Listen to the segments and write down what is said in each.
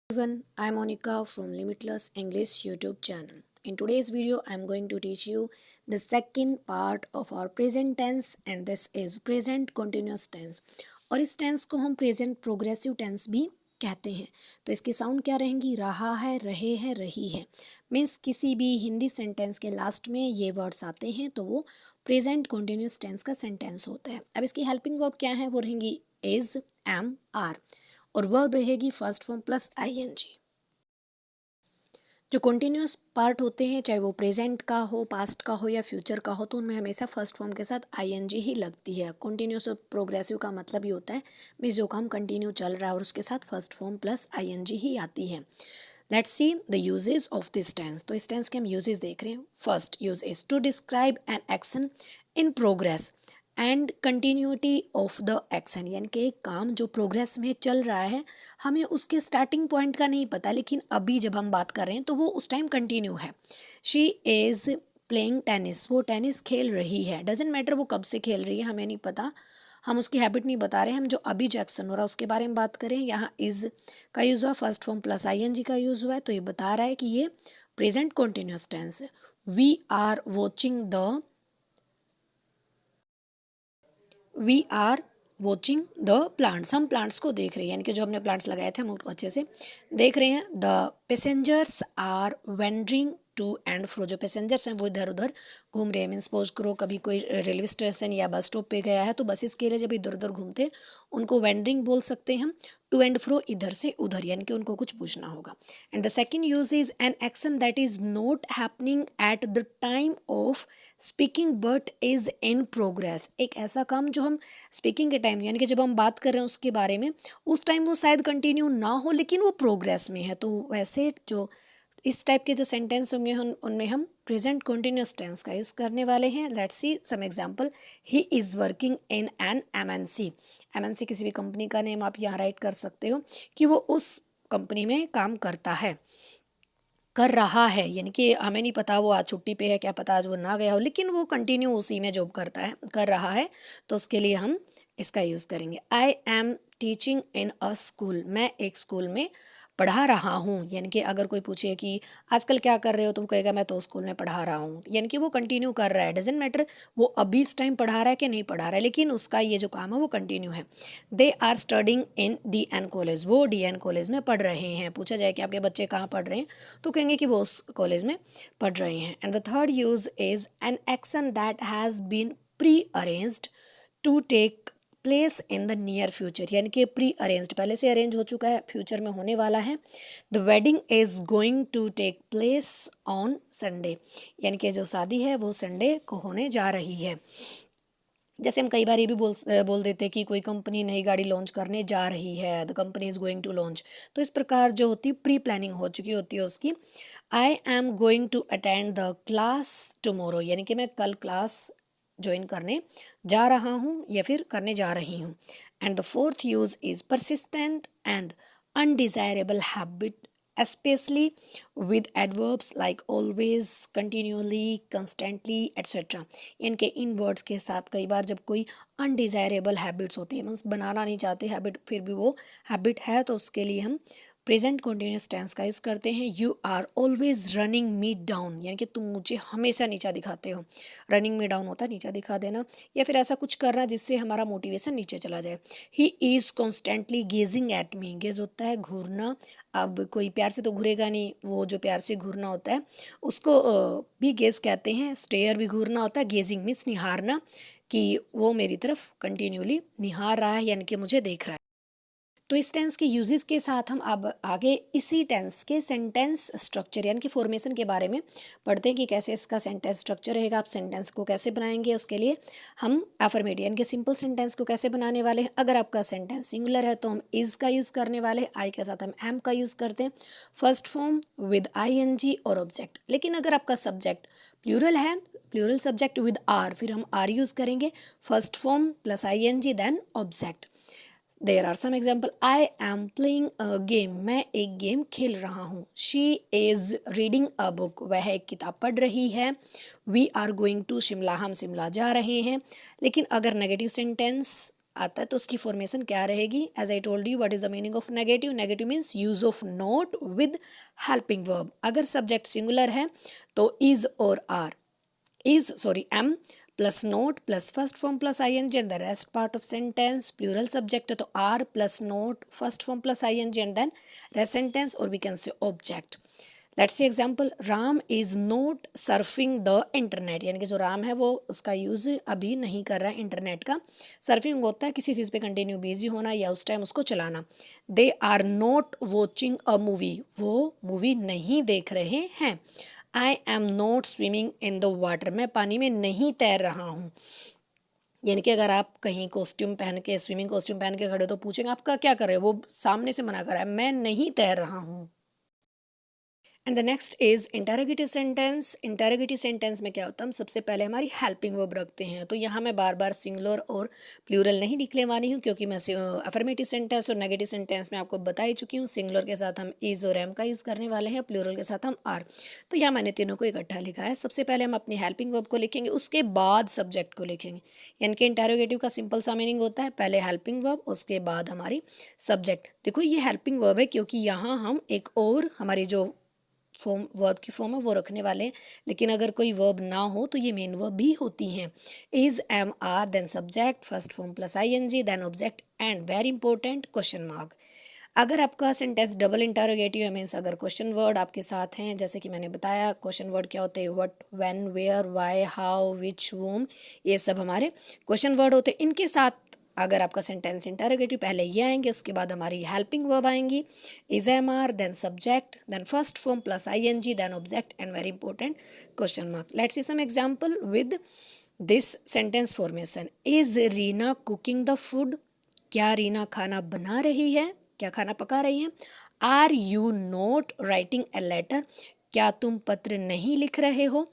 Everyone, I'm Monica from Limitless English YouTube channel. In today's video, I'm going to teach you the second part of our present tense and this is present continuous tense. और इस tense को हम present progressive tense भी कहते हैं। तो इसकी sound क्या रहेंगी? रहा है, रहे हैं, रही है। मीन्स किसी भी हिंदी सेंटेंस के लास्ट में ये वर्ड्स आते हैं तो वो प्रेजेंट कंटिन्यूस टेंस का सेंटेंस होता है। अब इसकी हेल्पिंग वर्ब क्या है? वो रहेंगी इज, एम, आर और वर्ब रहेगी फर्स्ट फॉर्म प्लस आईएनजी। जो कॉन्टिन्यूस पार्ट होते हैं चाहे वो प्रेजेंट का हो, पास्ट का हो या फ्यूचर का हो, तो उनमें हमेशा फर्स्ट फॉर्म के साथ आईएनजी ही लगती है। कॉन्टिन्यूस और प्रोग्रेसिव का मतलब ही होता है मीन्स जो काम कंटिन्यू चल रहा है और उसके साथ फर्स्ट फॉर्म प्लस आईएनजी ही आती है। Let's see the uses of this tense. तो इस टेंस के हम यूजेस देख रहे हैं। First use is to describe an action in progress and continuity of the action, यानी कि एक काम जो प्रोग्रेस में चल रहा है, हमें उसके स्टार्टिंग पॉइंट का नहीं पता, लेकिन अभी जब हम बात कर रहे हैं तो वो उस टाइम कंटिन्यू है। शी इज़ प्लेइंग टेनिस, वो टेनिस खेल रही है। डजेंट मैटर वो कब से खेल रही है, हमें नहीं पता, हम उसकी हैबिट नहीं बता रहे हैं, हम जो अभी जो एक्शन हो रहा है उसके बारे में बात करें। यहाँ इज़ का यूज़ हुआ, फर्स्ट फॉर्म प्लस आईएनजी का यूज़ हुआ है, तो ये बता रहा है कि ये प्रेजेंट कॉन्टिन्यूस टेंस है। We are watching the plants, हम प्लांट्स को देख रहे हैं, यानी कि जो हमने प्लांट्स लगाए थे हम उनको अच्छे से देख रहे हैं। The passengers are wandering to and fro, जो पैसेंजर्स हैं वो इधर उधर घूम रहे हैं। मीन सपोज करो कभी कोई रेलवे स्टेशन या बस स्टॉप पे गया है तो बसेस के लिए जब इधर उधर घूमते हैं उनको वेंडरिंग बोल सकते हैं हम। टू एंड फ्रो इधर से उधर, यानी कि उनको कुछ पूछना होगा। And the second use is an action that is not happening at the time of speaking but is in progress, एक ऐसा काम जो हम स्पीकिंग के टाइम यानी कि जब हम बात कर रहे हैं उसके बारे में, उस टाइम वो शायद कंटिन्यू ना हो लेकिन वो प्रोग्रेस में है। तो वैसे जो इस टाइप के जो सेंटेंस होंगे उनमें हम प्रेजेंट कंटिन्यूस टेंस का यूज़ करने वाले हैं। Let's see some example. He is working in an MNC. MNC किसी भी कंपनी का नेम आप यहाँ राइट कर सकते हो कि वो उस कंपनी में काम करता है, कर रहा है, यानी कि हमें नहीं पता वो आज छुट्टी पे है, क्या पता आज वो ना गया हो, लेकिन वो कंटिन्यू उसी में जॉब करता है, कर रहा है, तो उसके लिए हम इसका यूज़ करेंगे। I am teaching in a school, मैं एक स्कूल में पढ़ा रहा हूँ। यानी कि अगर कोई पूछे कि आजकल क्या कर रहे हो तो वो कहेगा मैं तो स्कूल में पढ़ा रहा हूँ, यानी कि वो कंटिन्यू कर रहा है। डजेंट मैटर वो अभी इस टाइम पढ़ा रहा है कि नहीं पढ़ा रहा है, लेकिन उसका ये जो काम है वो कंटिन्यू है। They are studying in D N college, वो डी एन कॉलेज में पढ़ रहे हैं। पूछा जाए कि आपके बच्चे कहाँ पढ़ रहे हैं तो कहेंगे कि वो उस कॉलेज में पढ़ रहे हैं। And the third use is an action that has been pre arranged to take place in the near future, यानी कि प्री अरेंज्ड पहले से अरेंज हो चुका है, फ्यूचर में होने वाला है। The wedding is going to take place on Sunday, यानी कि जो शादी है वो संडे को होने जा रही है। जैसे हम कई बार ये भी बोल देते हैं कि कोई कंपनी नई गाड़ी लॉन्च करने जा रही है, the company is going to launch. तो इस प्रकार जो होती है प्री प्लानिंग हो चुकी होती है उसकी। I am going to attend the class tomorrow, यानी कि मैं कल क्लास ज्वाइन करने जा रहा हूँ या फिर करने जा रही हूँ। And the fourth use is persistent and undesirable habit, especially with adverbs like always, continually, constantly, etc. इनके इन वर्ड्स के साथ कई बार जब कोई अनडिज़ायरेबल हैबिट्स होती है, मीन्स बनाना नहीं चाहते हैबिट फिर भी वो हैबिट है, तो उसके लिए हम प्रेजेंट कॉन्टिन्यूस टेंस का यूज़ करते हैं। You are always running me down, यानी कि तुम मुझे हमेशा नीचा दिखाते हो। रनिंग मी डाउन होता है नीचा दिखा देना, या फिर ऐसा कुछ करना जिससे हमारा मोटिवेशन नीचे चला जाए। He is constantly gazing at me, gaze होता है घूरना। अब कोई प्यार से तो घूरेगा नहीं, वो जो प्यार से घूरना होता है उसको भी गेज कहते हैं। स्टेयर भी घूरना होता है, गेजिंग मीन्स निहारना, कि वो मेरी तरफ कंटिन्यूली निहार रहा है यानी कि मुझे देख रहा है। तो इस टेंस के यूजेस के साथ हम अब आगे इसी टेंस के सेंटेंस स्ट्रक्चर यानी कि फॉर्मेशन के बारे में पढ़ते हैं कि कैसे इसका सेंटेंस स्ट्रक्चर रहेगा। आप सेंटेंस को कैसे बनाएंगे, उसके लिए हम एफर्मेटिव यानी कि सिंपल सेंटेंस को कैसे बनाने वाले हैं। अगर आपका सेंटेंस सिंगुलर है तो हम इज़ का यूज़ करने वाले हैं, आई के साथ हम एम का यूज़ करते हैं, first form with I N G और ऑब्जेक्ट। लेकिन अगर आपका सब्जेक्ट प्लूरल है, प्लूरल सब्जेक्ट विद आर, फिर हम आर यूज़ करेंगे, first form plus I N G then object. There are some example. I am playing a game, मैं एक गेम खेल रहा हूँ। She is reading a book, वह एक किताब पढ़ रही है। We are going to Shimla, हम शिमला जा रहे हैं। लेकिन अगर नेगेटिव सेंटेंस आता है तो उसकी फॉर्मेशन क्या रहेगी? As I told you, what is the meaning of negative? Negative means use of not with helping verb. अगर सब्जेक्ट सिंगुलर है तो इज और are, is sorry am plus not plus first form plus ing and the rest part of sentence. Plural subject है तो are plus not first form plus ing and then rest sentence, or we can say object. Let's see example, Ram is not surfing the internet, यानी कि जो राम है वो उसका use अभी नहीं कर रहा है इंटरनेट का। सर्फिंग होता है किसी चीज़ पे कंटिन्यू बिजी होना या उस टाइम उसको चलाना। They are not watching a movie, वो मूवी नहीं देख रहे हैं। I am not swimming in the water, मैं पानी में नहीं तैर रहा हूँ। यानी कि अगर आप कहीं कॉस्ट्यूम पहन के, स्विमिंग कॉस्ट्यूम पहन के खड़े हो तो पूछेंगे आपका क्या कर रहे हो, वो सामने से मना कर रहा है, मैं नहीं तैर रहा हूँ। And the next is interrogative sentence. Interrogative sentence में क्या होता है, हम सबसे पहले हमारी हेल्पिंग वर्ब रखते हैं। तो यहाँ मैं बार बार सिंगुलर और प्लूरल नहीं लिखने वाली हूँ, क्योंकि मैं अफर्मेटिव सेंटेंस और नेगेटिव सेंटेंस में आपको बता ही चुकी हूँ। सिंगुलर के साथ हम इज और एम का यूज़ करने वाले हैं, प्लूरल के साथ हम आर। तो यहाँ मैंने तीनों को इकट्ठा लिखा है। सबसे पहले हम अपनी हेल्पिंग वर्ब को लिखेंगे, उसके बाद सब्जेक्ट को लिखेंगे। यानी कि इंटरोगेटिव का सिंपल सा मीनिंग होता है, पहले हेल्पिंग वर्ब उसके बाद हमारी सब्जेक्ट। देखो ये हेल्पिंग वर्ब है क्योंकि यहाँ हम एक और हमारी जो फॉर्म, वर्ब की फॉर्म है वो रखने वाले हैं। लेकिन अगर कोई वर्ब ना हो तो ये मेन वर्ब भी होती हैं। Is, am, are, then subject, first form plus I N G, then object, and very important question mark. अगर आपका सेंटेंस डबल इंटरोगेटिव है, मीन्स अगर क्वेश्चन वर्ड आपके साथ हैं, जैसे कि मैंने बताया क्वेश्चन वर्ड क्या होते हैं, what, when, where, why, how, which, whom, ये सब हमारे क्वेश्चन वर्ड होते हैं। इनके साथ अगर आपका सेंटेंस इंटरोगेटिव, पहले ये आएंगे, उसके बाद हमारी हेल्पिंग वर्ब आएंगी, is, am, are, then subject, then first form plus I N G, then object, and very important question mark. Let's see some example with this sentence formation. Is Reena cooking the food, क्या रीना खाना बना रही है, क्या खाना पका रही है। Are you not writing a letter, क्या तुम पत्र नहीं लिख रहे हो।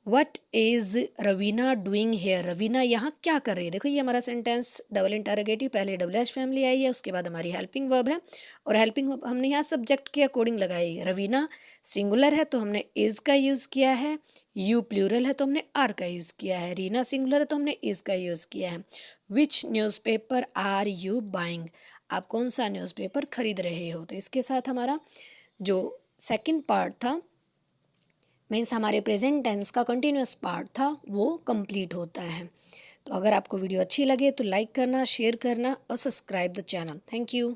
What is Raveena doing here, Raveena यहाँ क्या कर रही है। देखो ये हमारा सेंटेंस डबल इंटरोगेटिव, पहले डबल एच फैमिली आई है, उसके बाद हमारी हेल्पिंग वर्ब है, और हेल्पिंग वर्ब हमने यहाँ सब्जेक्ट के अकॉर्डिंग लगाई है। रवीना सिंगुलर है तो हमने इज़ का यूज़ किया है, यू प्लूरल है तो हमने आर का यूज़ किया है, रीना सिंगुलर है तो हमने इज़ का यूज़ किया है। विच न्यूज़पेपर आर यू बाइंग, आप कौन सा न्यूज़पेपर खरीद रहे हो। तो इसके साथ हमारा जो सेकंड पार्ट था, मीन्स हमारे प्रेजेंट टेंस का कंटिन्यूस पार्ट था, वो कंप्लीट होता है। तो अगर आपको वीडियो अच्छी लगे तो लाइक करना, शेयर करना और subscribe the channel. Thank you.